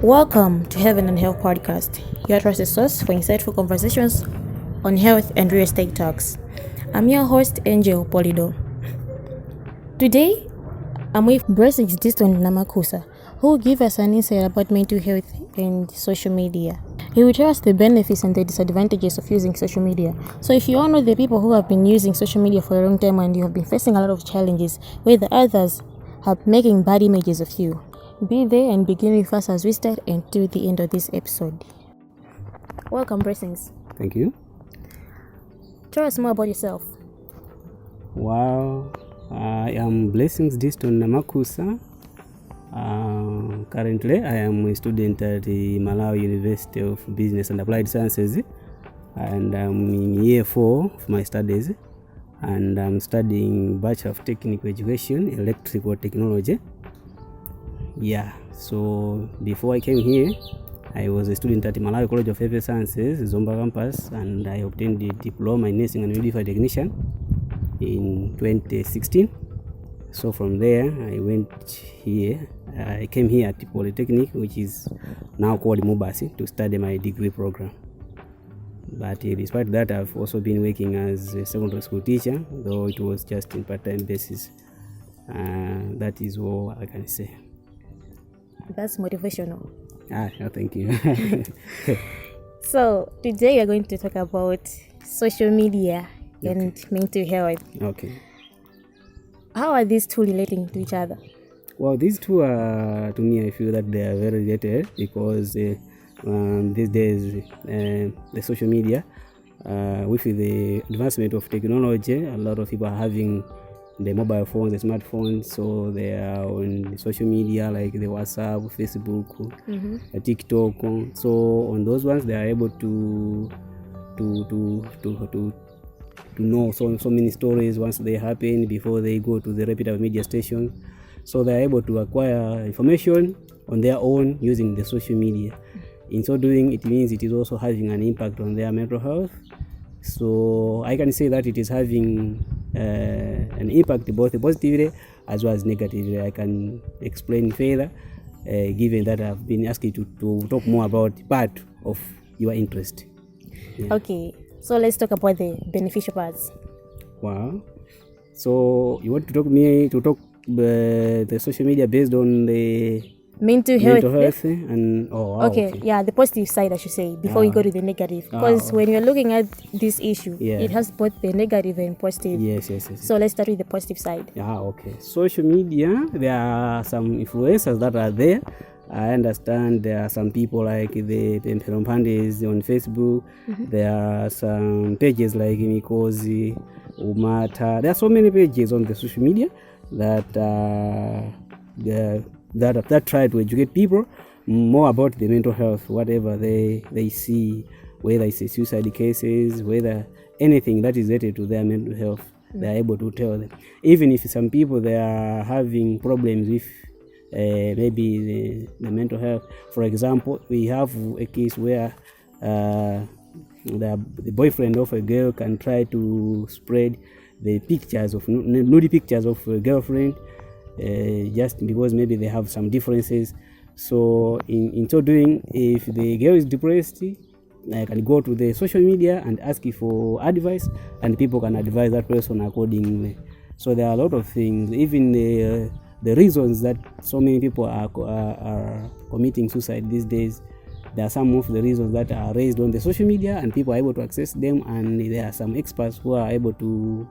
Welcome to Heaven and Health Podcast, your trusted source for insightful conversations on health and real estate talks. I'm your host, Angel Polido. Today, I'm with Blessings Namakhusa, who will give us an insight about mental health and social media. He will tell us the benefits and the disadvantages of using social media. So if you all know the people who have been using social media for a long time and you have been facing a lot of challenges, where the others have making bad images of you, be there and begin with us as we start until the end of this episode. Welcome, Blessings. Thank you. Tell us more about yourself. Wow, I am Blessings Namakhusa. Currently, I am a student at the Malawi University of Business and Applied Sciences, and I'm in year 4 of my studies, and I'm studying Bachelor of Technical Education, Electrical Technology. Yeah, so before I came here, I was a student at the Malawi College of Health Sciences, Zomba campus, and I obtained the diploma in nursing and midwifery technician in 2016. So from there, I went here. I came here at the Polytechnic, which is now called Mubasi, to study my degree program. But despite that, I've also been working as a secondary school teacher, though it was just in part-time basis. That is all I can say. That's motivational. Thank you. So today we are going to talk about social media and mental health. Okay. How are these two relating to each other? Well, these two are, to me, I feel that they are very related because these days the social media, with the advancement of technology, a lot of people are having the mobile phones, the smartphones, so they are on social media like the WhatsApp, Facebook, TikTok. So on those ones, they are able to know so many stories once they happen before they go to the reputable media stations. So they are able to acquire information on their own using the social media. In so doing, it means it is also having an impact on their mental health. So I can say that it is having an impact both positively as well as negatively. I can explain further, given that I've been asked you to talk more about part of your interest. Yeah. Okay, so let's talk about the beneficial parts. Wow. So you want to talk the social media based on the mental health and okay, yeah, the positive side I should say before we go to the negative, because when you're looking at this issue, it has both the negative and positive. Yes. So let's start with the positive side. Okay. Social media, there are some influencers that are there. I understand there are some people like the Pemperompandis on Facebook. There are some pages like Mikozi, Umata. There are so many pages on the social media that try to educate people more about the mental health, whatever they see, whether it's suicide cases, whether anything that is related to their mental health, they are able to tell them. Even if some people they are having problems with maybe the mental health. For example, we have a case where the boyfriend of a girl can try to spread the pictures of nude pictures of a girlfriend, just because maybe they have some differences. So in so doing, if the girl is depressed, I can go to the social media and ask for advice, and people can advise that person accordingly. So there are a lot of things, even the reasons that so many people are committing suicide these days. There are some of the reasons that are raised on the social media, and people are able to access them, and there are some experts who are able to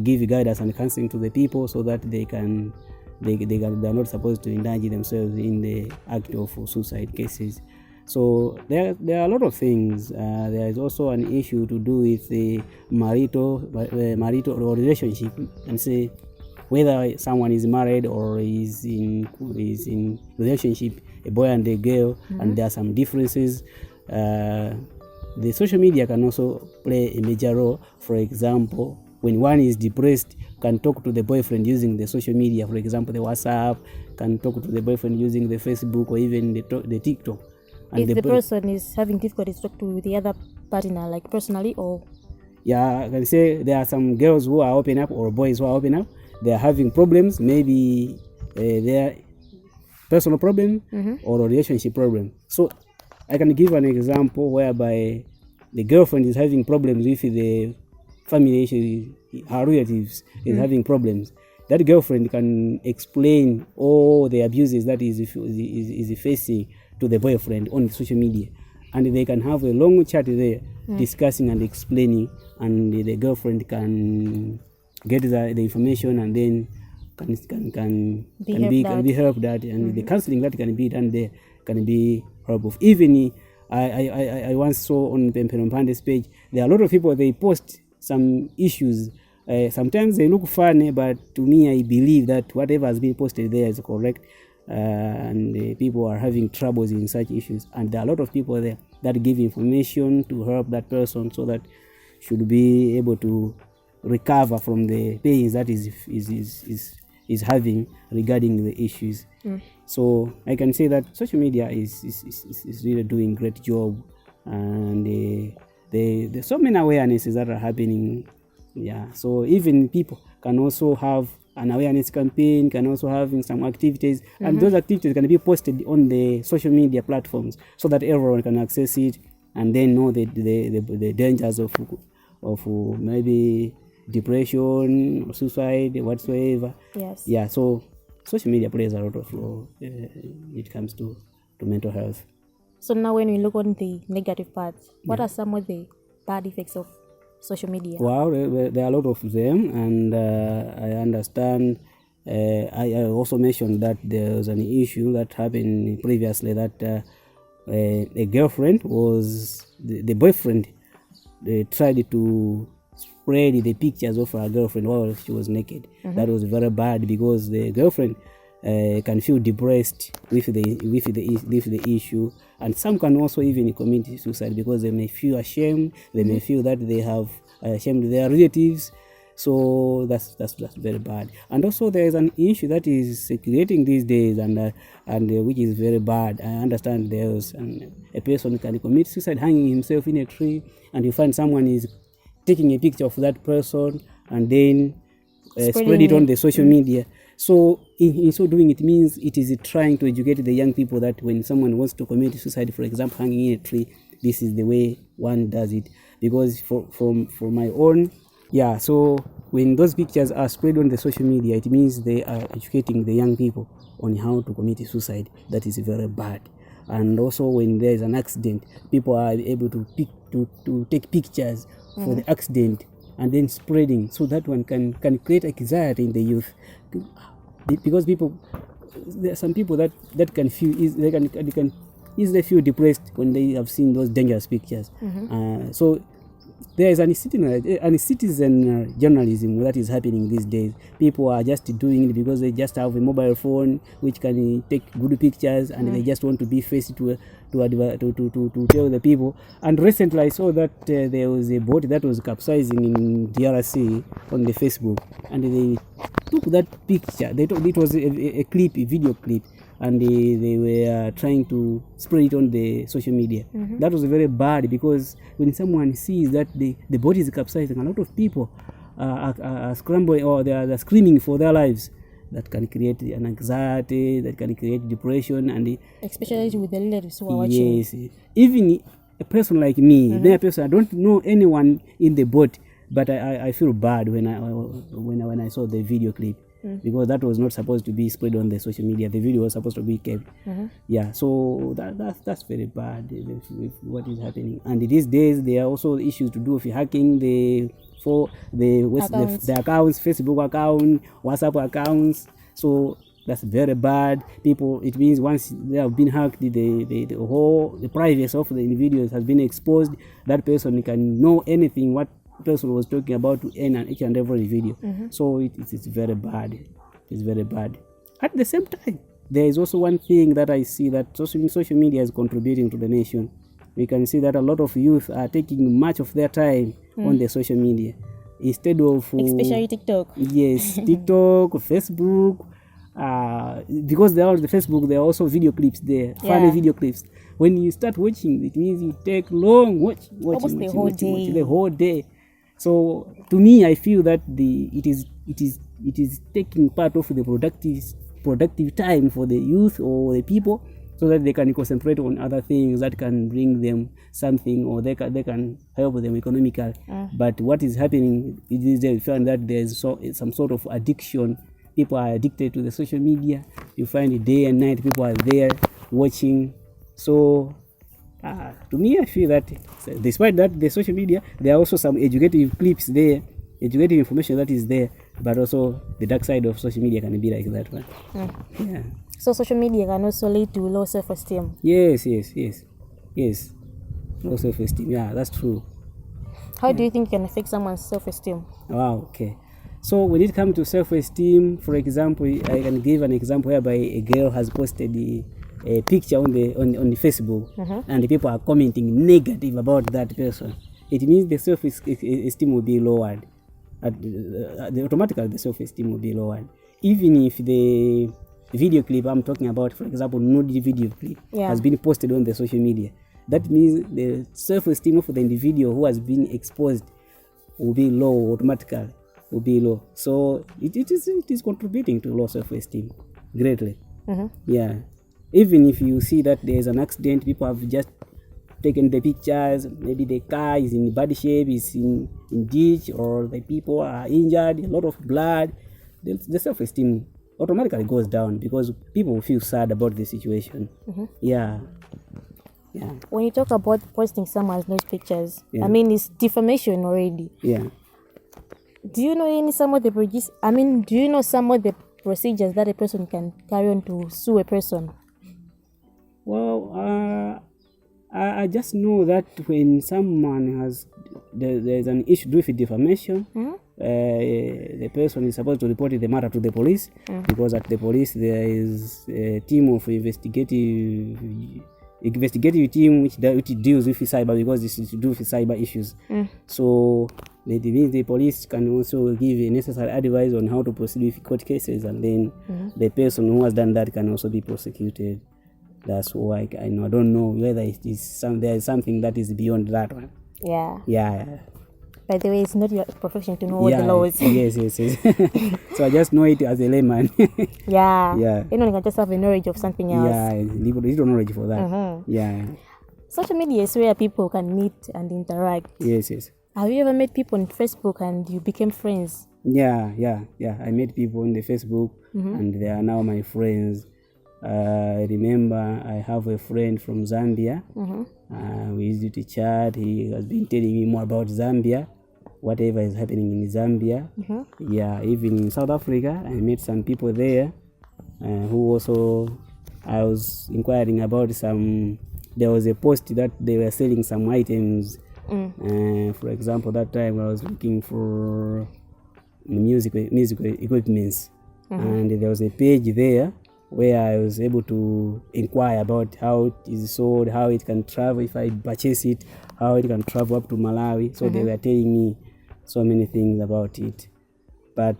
give guidance and counseling to the people so that they are not supposed to indulge themselves in the act of suicide cases. So there are a lot of things. There is also an issue to do with the marital or relationship, and say whether someone is married or is in relationship, a boy and a girl, and there are some differences. The social media can also play a major role. For example, when one is depressed, can talk to the boyfriend using the social media, for example, the WhatsApp, can talk to the boyfriend using the Facebook or even the TikTok. And if the person is having difficulty to talk to the other partner, like personally, or I can say there are some girls who are open up or boys who are open up. They are having problems. Maybe their personal problem or a relationship problem. So I can give an example whereby the girlfriend is having problems with the family issue, her relatives is having problems. That girlfriend can explain all the abuses that is facing to the boyfriend on social media, and they can have a long chat there discussing and explaining, and the girlfriend can get the information and then can be helped that, and the counseling that can be done there can be helpful. Even I once saw on Pempenompande's page, there are a lot of people, they post some issues. Sometimes they look funny, but to me, I believe that whatever has been posted there is correct, and people are having troubles in such issues. And there are a lot of people there that give information to help that person so that should be able to recover from the pains that is having regarding the issues. So I can say that social media is really doing great job, and there's so many awarenesses that are happening. Yeah, so even people can also have an awareness campaign, can also having some activities, and those activities can be posted on the social media platforms so that everyone can access it and then know the dangers of maybe depression or suicide whatsoever. Yes. Yeah, so social media plays a lot of role it comes to mental health. So now when we look on the negative parts, what are some of the bad effects of social media? Wow, there are a lot of them, and I understand. I also mentioned that there was an issue that happened previously, that a girlfriend was the boyfriend tried to spread the pictures of her girlfriend while she was naked. That was very bad because the girlfriend can feel depressed with the issue, and some can also even commit suicide because they may feel ashamed. They may feel that they have ashamed their relatives. So that's very bad. And also there is an issue that is circulating these days, and which is very bad. I understand there's a person can commit suicide hanging himself in a tree, and you find someone is taking a picture of that person and then spread it on the social media. So in so doing, it means it is trying to educate the young people that when someone wants to commit suicide, for example, hanging in a tree, this is the way one does it. Because for my own, yeah, so when those pictures are spread on the social media, it means they are educating the young people on how to commit suicide. That is very bad. And also when there is an accident, people are able to take pictures for the accident and then spreading, so that one can create anxiety in the youth, because there are some people that can feel they can easily feel depressed when they have seen those dangerous pictures. So there is an citizen journalism that is happening these days. People are just doing it because they just have a mobile phone which can take good pictures, and they just want to be faced to tell the people. And recently I saw that there was a boat that was capsizing in DRC on the Facebook, and they took that picture. They thought it was a clip, a video clip, and they were trying to spread it on the social media. That was very bad, because when someone sees that the boat is capsizing, a lot of people are scrambling, or they are screaming for their lives. That can create an anxiety, that can create depression, and especially with the relatives who are watching. Yes, even a person like me, I don't know anyone in the boat, but I feel bad when I saw the video clip. Because that was not supposed to be spread on the social media. The video was supposed to be kept. Yeah, so that's very bad with what is happening. And these days there are also issues to do with hacking the accounts, Facebook account, WhatsApp accounts. So that's very bad. It means once they have been hacked, the privacy of the individuals has been exposed. That person can know anything what person was talking about to end each and every video. So it's very bad. It's very bad. At the same time, there is also one thing that I see that social media is contributing to the nation. We can see that a lot of youth are taking much of their time on the social media instead of especially TikTok. Yes, TikTok, Facebook. Because there are the Facebook, there are also video clips there, funny video clips. When you start watching, it means you take long watching the whole day. So to me, I feel that it is taking part of the productive productive time for the youth or the people, so that they can concentrate on other things that can bring them something, or they can help them economically. But what is happening is they find that there's some sort of addiction. People are addicted to the social media. You find it day and night, people are there watching. So to me, I feel that despite that, the social media, there are also some educative clips there, educative information that is there, but also the dark side of social media can be like that one. Yeah. So social media can also lead to low self-esteem. Yes. Low self-esteem. Yeah, that's true. How do you think it can affect someone's self-esteem? Wow. Okay. So when it comes to self-esteem, for example, I can give an example whereby a girl has posted a picture on the Facebook, and the people are commenting negative about that person. It means the self-esteem will be lowered. Automatically, the self-esteem will be lowered. Even if the video clip I'm talking about, for example, nude video clip, has been posted on the social media, that means the self-esteem of the individual who has been exposed will be low automatically. Will be low. So it is contributing to low self-esteem greatly. Yeah. Even if you see that there is an accident, people have just taken the pictures, maybe the car is in bad shape, is in ditch, or the people are injured, a lot of blood, the self-esteem automatically goes down because people feel sad about the situation. Yeah. When you talk about posting someone's nude pictures, I mean, it's defamation already. Yeah. Do you know some of the procedures that a person can carry on to sue a person? Well, I just know that when someone there's an issue with defamation, the person is supposed to report the matter to the police, because at the police there is a team of investigative team which deals with cyber, because this is to do with cyber issues. So the police can also give a necessary advice on how to proceed with court cases, and then the person who has done that can also be prosecuted. That's why I know. I don't know whether there is something that is beyond that one. Yeah. By the way, it's not your profession to know what the law is. Yes. So I just know it as a layman. Yeah. Anyone can just have a knowledge of something else. Yeah, little knowledge for that. Yeah. Social media is where people can meet and interact. Yes. Have you ever met people on Facebook and you became friends? Yeah. I met people on the Facebook, and they are now my friends. I remember I have a friend from Zambia. We used to chat. He has been telling me more about Zambia, whatever is happening in Zambia. Yeah, even in South Africa, I met some people there who also, I was inquiring about there was a post that they were selling some items. For example, that time I was looking for music equipments, and there was a page there where I was able to inquire about how it is sold, how it can travel if I purchase it, how it can travel up to Malawi. So they were telling me so many things about it. But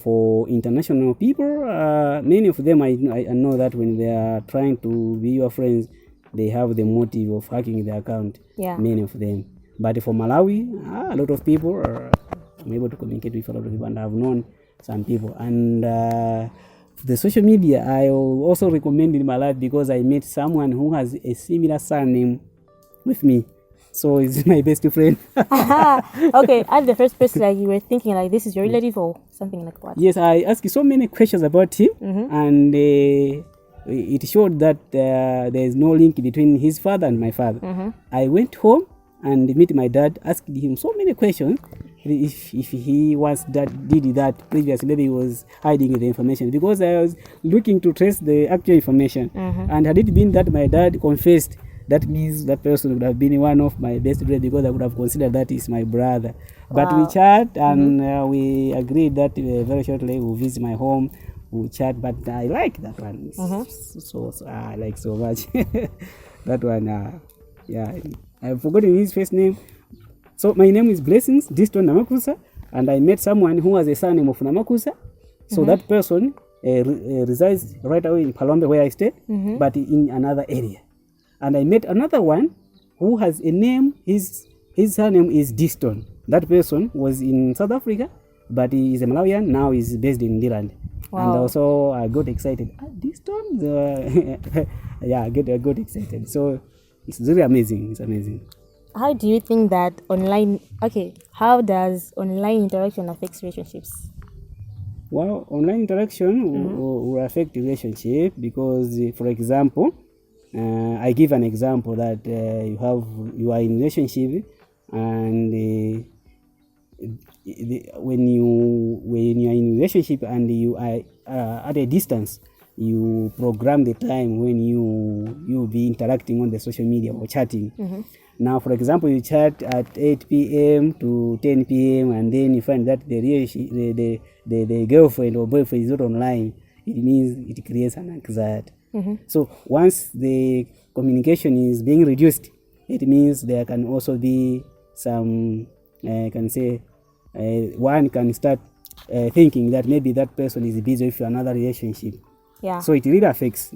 for international people, many of them I know that when they are trying to be your friends, they have the motive of hacking the account. Many of them. But for Malawi, a lot of people I'm able to communicate with a lot of people, and I've known some people. And the social media, I also recommend in my life because I met someone who has a similar surname with me. So he's my best friend. Okay, at the first place, like you were thinking, like this is your relative or something like that. Yes, I asked so many questions about him, and it showed that there is no link between his father and my father. I went home and met my dad, asked him so many questions. If he once did that previously, maybe he was hiding the information, because I was looking to trace the actual information. And had it been that my dad confessed, that means that person would have been one of my best friends, because I would have considered that is my brother. But we chat, and we agreed that very shortly we'll visit my home, we'll chat. But I like that one. So I like so much. That one, I've forgotten his first name. So my name is Blessings Namakhusa, and I met someone who has a surname of Namakhusa. So that person resides right away in Palombe where I stay, but in another area. And I met another one who has a name, his surname is Diston. That person was in South Africa, but he is a Malawian, now he's based in England. And also I got excited. These stones, yeah, I got excited. So it's really amazing. It's amazing. How do you think that how does online interaction affect relationships? Well, online interaction will affect relationship because, for example, I give an example that you are in relationship, and when you are in relationship and you are at a distance, you program the time when you be interacting on the social media or chatting. Now, for example, you chat at 8 p.m. to 10 p.m. and then you find that the girlfriend or boyfriend is not online. It means it creates an anxiety. So once the communication is being reduced, it means there can also be some, one can start thinking that maybe that person is busy with another relationship. Yeah. So it really affects.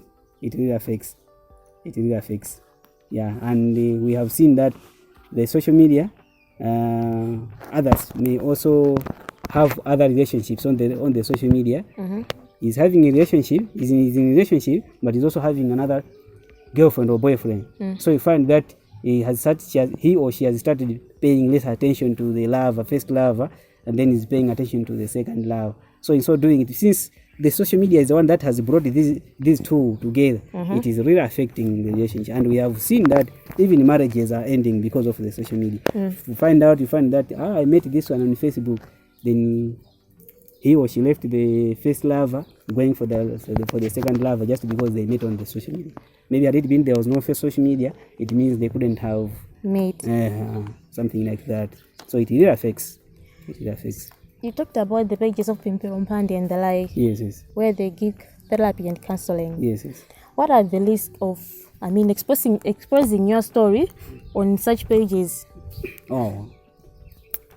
Yeah, and we have seen that the social media, others may also have other relationships on the social media. Is having a relationship, is in a relationship, but is also having another girlfriend or boyfriend. So you find that he or she has started paying less attention to the first lover, and then is paying attention to the second love. So in so doing it, since the social media is the one that has brought these two together, it is really affecting the relationship. And we have seen that even marriages are ending because of the social media. You find that I met this one on Facebook, then he or she left the first lover going for the second lover just because they met on the social media. Maybe had it been there was no first social media, it means they couldn't have mate, something like that. So it really affects. You talked about the pages of Pimpirompandi and the like. Yes. Where they give therapy and counseling. Yes. What are the list of, exposing your story on such pages? Oh,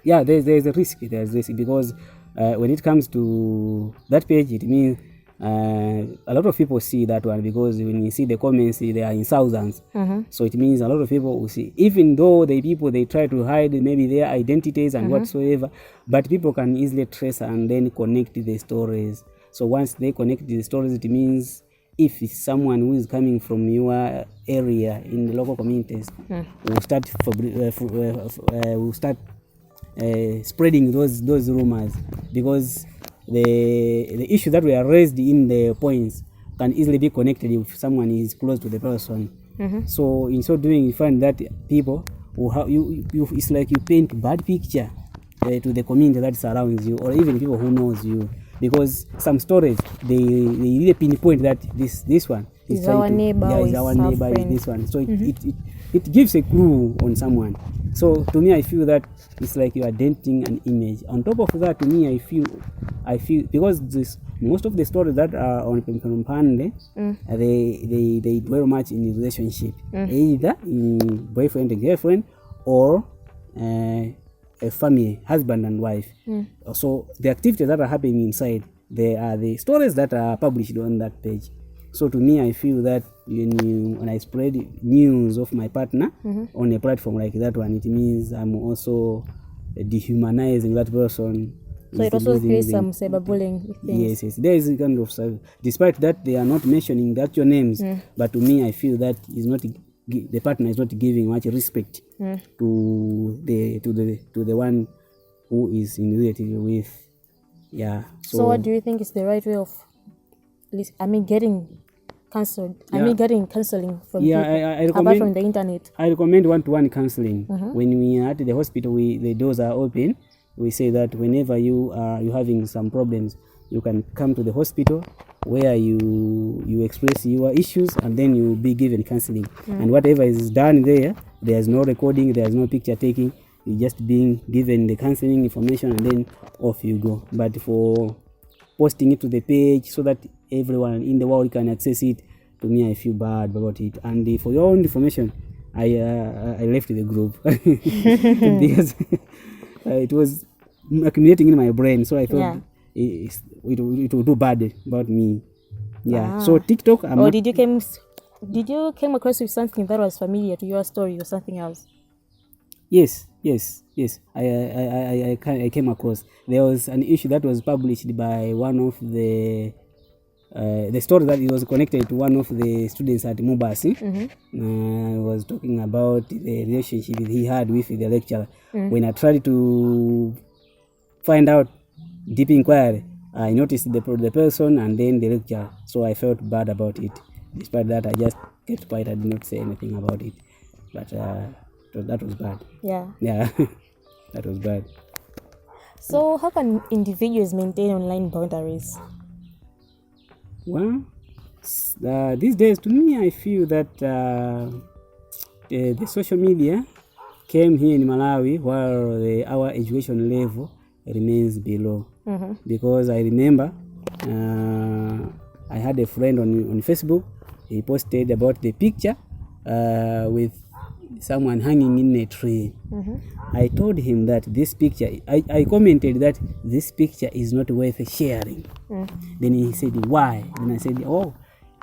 yeah, there's a risk. There's risk because when it comes to that page, it means a lot of people see that one, because when you see the comments, they are in thousands. So it means a lot of people will see, even though the people, they try to hide maybe their identities and whatsoever, but people can easily trace and then connect the stories. So once they connect the stories, it means if it's someone who is coming from your area in the local communities, will start spreading those rumors, because the issue that were raised in the points can easily be connected if someone is close to the person. So in so doing, you find that people will have it's like you paint bad picture to the community that surrounds you, or even people who knows you, because some stories they really pinpoint that this one is our neighbor, is this one. So it gives a clue on someone. So to me, I feel that it's like you are denting an image. On top of that, to me, I feel because most of the stories that are on Pimpirompandi, they dwell much in relationship, either in boyfriend and girlfriend, or a family, husband and wife. So the activities that are happening inside, they are the stories that are published on that page. So to me, I feel that when I spread news of my partner on a platform like that one, it means I'm also dehumanizing that person. So it also creates some cyberbullying things. Yes. There is a kind of, despite that they are not mentioning the actual names, but to me, I feel that the partner is not giving much respect to the one who is in relationship with. Yeah. So what do you think is the right way of getting cancelled? Getting counseling from people, I recommend, apart from the internet. I recommend one-to-one counseling. When we are at the hospital, the doors are open. We say that whenever you are having some problems, you can come to the hospital where you express your issues, and then you will be given counseling. And whatever is done there's no recording, there's no picture taking. You're just being given the counseling information, and then off you go. But for posting it to the page so that everyone in the world can access it, to me, I feel bad about it. And for your own information, I left the group because it was accumulating in my brain. So I thought it will do bad about me. Yeah. So TikTok. Did you came across with something that was familiar to your story or something else? Yes. Yes, I came across. There was an issue that was published by one of the story that it was connected to one of the students at Mubasi. Was talking about the relationship he had with the lecturer. When I tried to find out deep inquiry, I noticed the person and then the lecturer. So I felt bad about it. Despite that, I just kept quiet. I did not say anything about it. But that was bad. Yeah. Yeah, that was bad. So how can individuals maintain online boundaries? Well, these days, to me, I feel that the social media came here in Malawi while our education level remains below. Because I remember I had a friend on Facebook. He posted about the picture with someone hanging in a tree. I told him that this picture, I commented that this picture is not worth sharing. Then he said, why? Then I said, oh,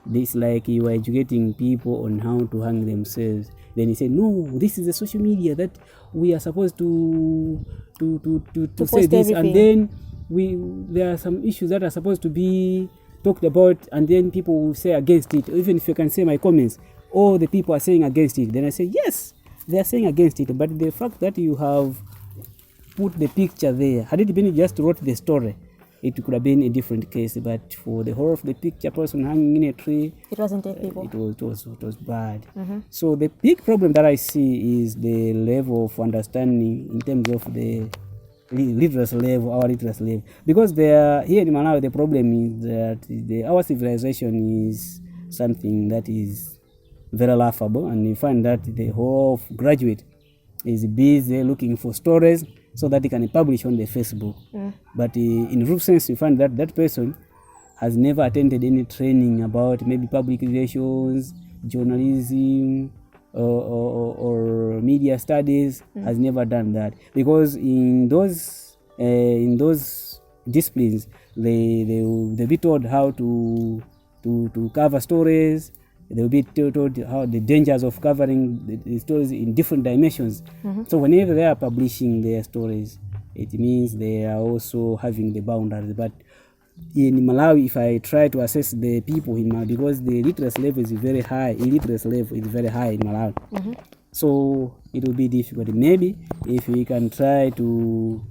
this like you are educating people on how to hang themselves. Then he said, no, this is the social media that we are supposed to say this, everything. and then there are some issues that are supposed to be talked about, and then people will say against it. Even if you can say my comments, all the people are saying against it. Then I say, yes, they are saying against it, but the fact that you have put the picture there, had it been just wrote the story, it could have been a different case. But for the whole of the picture, person hanging in a tree, it wasn't ethical. It was bad. So the big problem that I see is the level of understanding in terms of the literacy level, our literacy level. Because here in Malawi, the problem is that our civilization is something that is very laughable, and you find that the whole graduate is busy looking for stories so that he can publish on the Facebook. But in real sense, you find that that person has never attended any training about maybe public relations, journalism, or media studies. Has never done that, because in those disciplines they'll be told how to cover stories. They'll be told how the dangers of covering the stories in different dimensions. So whenever they are publishing their stories, it means they are also having the boundaries. But in Malawi, if I try to assess the people in Malawi, because the literacy level is very high, illiteracy level is very high in Malawi, so it will be difficult. Maybe if we can try to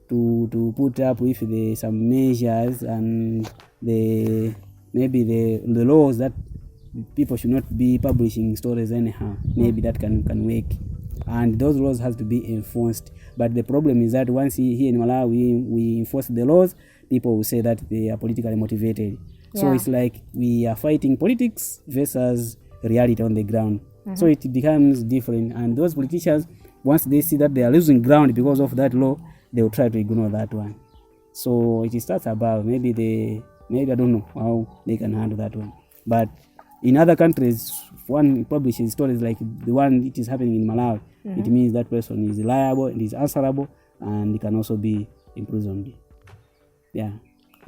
put up with some measures and maybe the laws that people should not be publishing stories anyhow, maybe that can work, and those laws has to be enforced. But the problem is that once here in Malawi we enforce the laws, people will say that they are politically motivated. So it's like we are fighting politics versus reality on the ground. So it becomes different, and those politicians, once they see that they are losing ground because of that law, they will try to ignore that one. So it starts above. Maybe I don't know how they can handle that one. But in other countries, if one publishes stories like the one it is happening in Malawi, it means that person is liable and is answerable, and he can also be imprisoned. Yeah.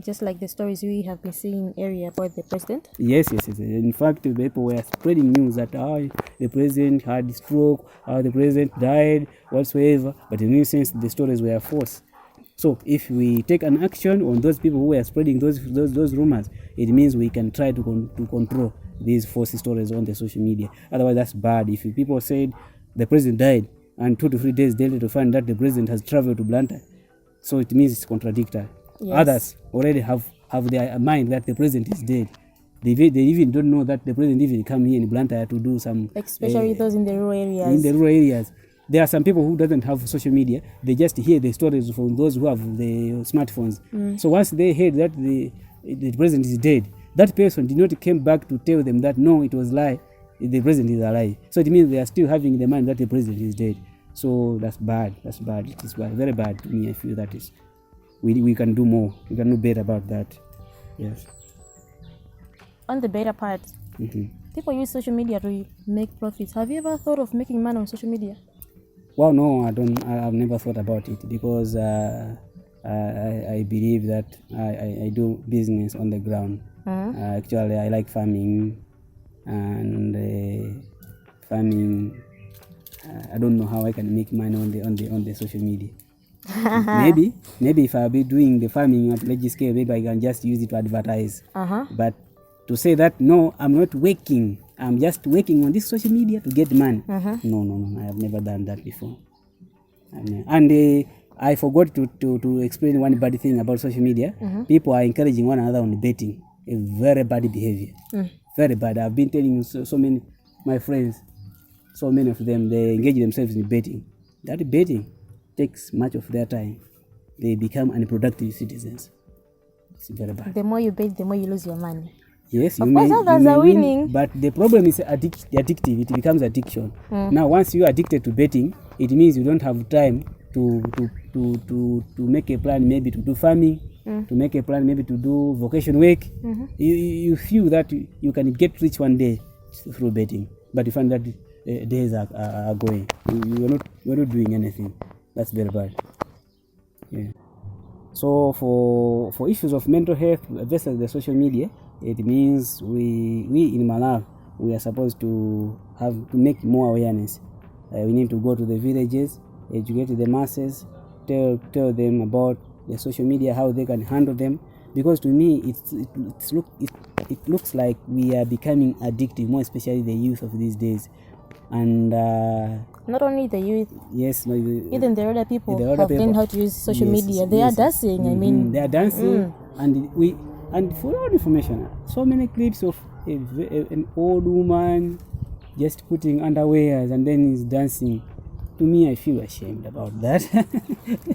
Just like the stories we have been seeing area about the president. Yes. In fact, people were spreading news that the president had stroke, the president died, whatsoever. But in any sense, the stories were false. So if we take an action on those people who were spreading those rumors, it means we can try to control these false stories on the social media. Otherwise, that's bad. If people said the president died and 2 to 3 days later to find that the president has traveled to Blantyre, so it means it's contradictory. Yes. Others already have their mind that the president is dead. They even don't know that the president even come here in Blantyre to do some... Especially those in the rural areas. In the rural areas. There are some people who doesn't have social media. They just hear the stories from those who have the smartphones. So once they heard that the president is dead, that person did not come back to tell them that no, it was lie, the president is alive. So it means they are still having in their mind that the president is dead. So that's bad. It is bad. Very bad to me. I feel that is... We can do more. We can do better about that. Yes. On the better part, people use social media to make profits. Have you ever thought of making money on social media? Well, no, I don't. I've never thought about it, because I believe that I do business on the ground. Actually, I like farming, and farming I don't know how I can make money on the social media. maybe if I'll be doing the farming at large scale, maybe I can just use it to advertise. But to say that no, I'm not working, I'm just working on this social media to get money. No, I have never done that before. And I forgot to explain one bad thing about social media. People are encouraging one another on betting. A very bad behavior. Very bad. I've been telling you so many, my friends, so many of them, they engage themselves in betting. That betting takes much of their time. They become unproductive citizens. It's very bad. The more you bet, the more you lose your money. Yes, of course others are winning. But the problem is addictive. It becomes addiction. Now, once you are addicted to betting, it means you don't have time to make a plan, maybe to do farming, to make a plan, maybe to do vocation work. You feel that you can get rich one day through betting, but you find that days are going. You're not doing anything. That's very bad. Yeah. So for issues of mental health versus the social media, it means we in Malawi, we are supposed to make more awareness. We need to go to the villages, educate the masses, tell them about the social media, how they can handle them. Because to me, it looks like we are becoming addictive, more especially the youth of these days. And not only the youth, yes, no, even the older people have learned how to use social media. They are dancing. I mean, they are dancing, and for all information, so many clips of an old woman just putting underwears and then is dancing. To me, I feel ashamed about that.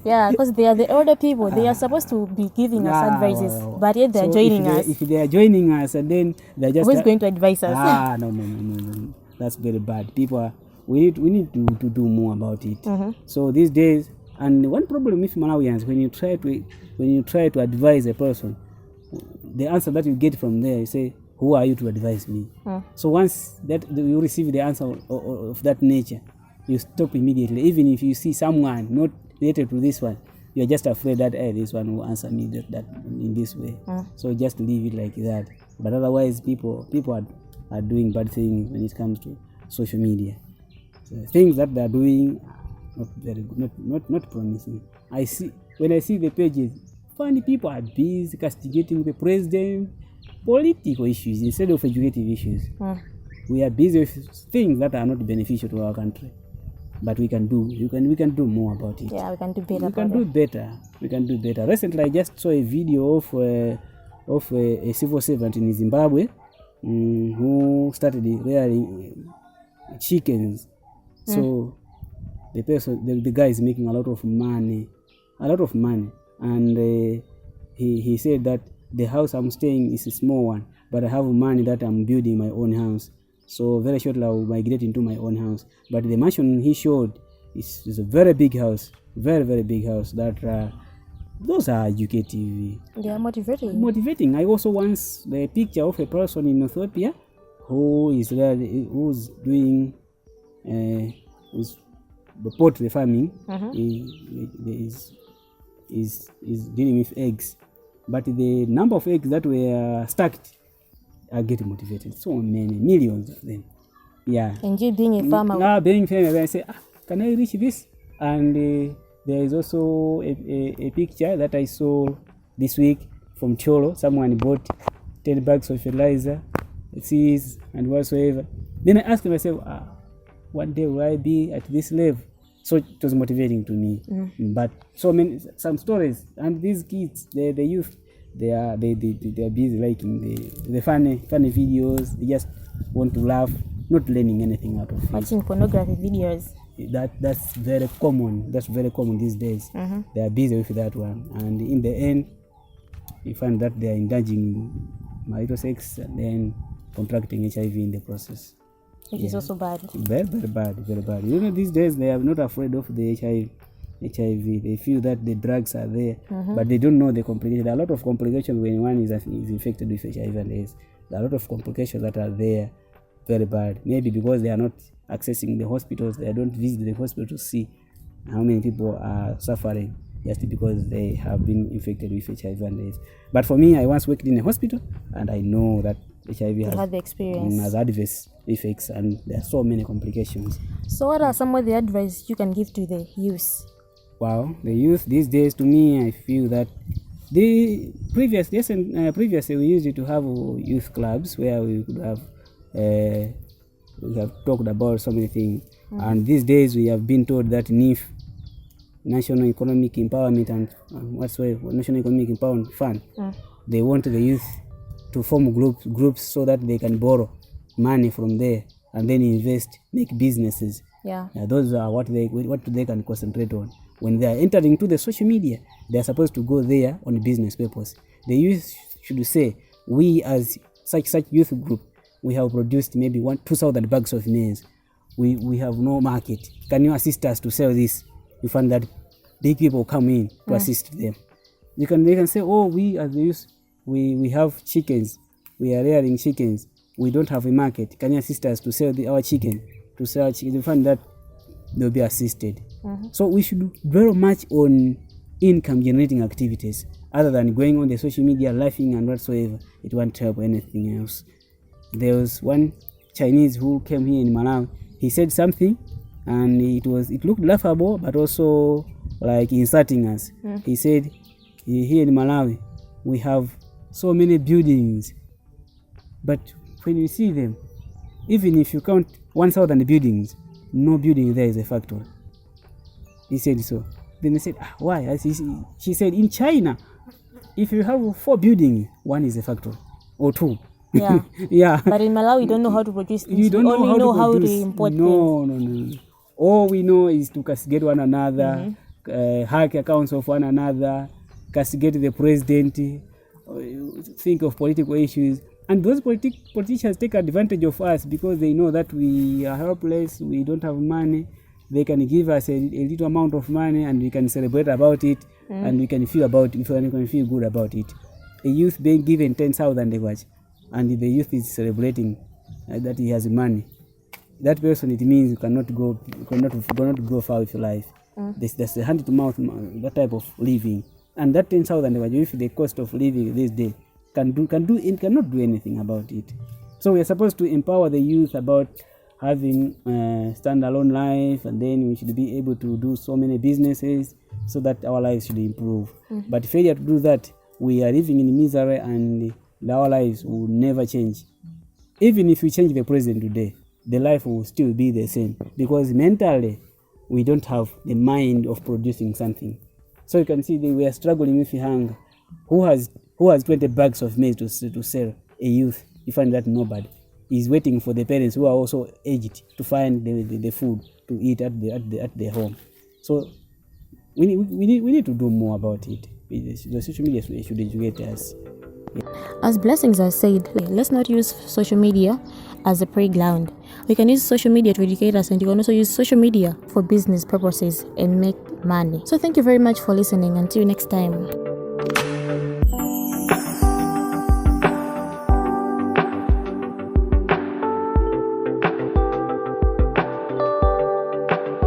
Yeah, because they are the older people. They are supposed to be giving us advices, but yet they are joining us. If they are joining us, and then they're just who's going to advise us? No. That's very bad. We need to do more about it. So these days, and one problem with Malawians, when you try to advise a person, the answer that you get from there, you say, "Who are you to advise me?" So once that you receive the answer of that nature, you stop immediately. Even if you see someone not related to this one, you're just afraid that this one will answer me that in this way. So just leave it like that. But otherwise, people are doing bad things when it comes to social media. So things that they are doing not very good, not promising. When I see the pages, funny people are busy castigating the president, political issues instead of educative issues. We are busy with things that are not beneficial to our country. But we can do more about it. Yeah, we can do better. We can do better. Recently, I just saw a video of a civil servant in Zimbabwe who started rearing chickens. So the guy is making a lot of money, and he said that the house I'm staying is a small one, but I have money that I'm building my own house. So very shortly I will migrate into my own house. But the mansion he showed is a very big house, very, very big house. That those are educative. They are motivating. I also once the picture of a person in Ethiopia who's doing who's the poultry farming. Is dealing with eggs, but the number of eggs that were stacked are getting motivated. So many, millions of them. Yeah. And you being a farmer. Now being a farmer, I say, can I reach this? And there is also a picture that I saw this week from Cholo. Someone bought 10 bags of fertilizer, seeds, and whatsoever. Then I asked myself, one day will I be at this level? So it was motivating to me. But some stories, and these kids, the youth, they are busy liking the funny videos. They just want to laugh, not learning anything out of it. Watching pornography videos. That's very common. That's very common these days. They are busy with that one, and in the end, you find that they are indulging in marital sex and then contracting HIV in the process. Which is also bad. Very, very bad, very bad. You know, these days they are not afraid of the HIV. They feel that the drugs are there, but they don't know the complications. There are a lot of complications when one is infected with HIV and AIDS. There are a lot of complications that are there, very bad. Maybe because they are not accessing the hospitals, they don't visit the hospital to see how many people are suffering just because they have been infected with HIV and AIDS. But for me, I once worked in a hospital, and I know that HIV They had the experience. has adverse effects, and there are so many complications. So what are some of the advice you can give to the youth? Wow, the youth these days, to me, I feel that previously we used to have youth clubs where we could have we have talked about so many things, and these days we have been told that NEF, National Economic Empowerment and National Economic Empowerment Fund, they want the youth to form groups so that they can borrow money from there and then invest, make businesses. Those are what they can concentrate on. When they are entering to the social media, they are supposed to go there on business purpose. The youth should say, we as such youth group, we have produced maybe 2,000 bags of maize. We have no market. Can you assist us to sell this? You find that big people come in to assist them. They can say, oh, we as the youth, we have chickens. We are rearing chickens. We don't have a market. Can you assist us to sell our chicken? To sell chicken, you find that they'll be assisted. So we should do very much on income generating activities other than going on the social media, laughing and whatsoever. It won't help anything else. There was one Chinese who came here in Malawi. He said something and it looked laughable, but also like insulting us. He said, here in Malawi, we have so many buildings, but when you see them, even if you count 1,000 buildings, no building there is a factory. He said so. Then they said, why? She said, in China, if you have 4 buildings, 1 is a factory or 2. Yeah. But in Malawi, you don't know how to produce things. You don't know how to import things. No. All we know is to castigate one another, hack accounts of one another, castigate the president, think of political issues. And those politicians take advantage of us because they know that we are helpless, we don't have money. They can give us a little amount of money and we can celebrate about it, and we can feel good about it. A youth being given 10,000 and the youth is celebrating that he has money. That person, it means you cannot go far with your life. That's the hand to mouth, that type of living. And that 10,000, if the cost of living this day cannot do anything about it. So we are supposed to empower the youth about having standalone life, and then we should be able to do so many businesses so that our lives should improve. But failure to do that, we are living in misery and our lives will never change. Even if we change the president today, the life will still be the same because mentally we don't have the mind of producing something. So you can see that we are struggling with hunger. Who has 20 bags of maize to sell? A youth. You find that nobody is waiting for the parents who are also aged to find the food to eat at their home. So we need to do more about it. The social media should educate us. As Blessings has said, let's not use social media as a playground. We can use social media to educate us, and you can also use social media for business purposes and make money. So thank you very much for listening. Until next time.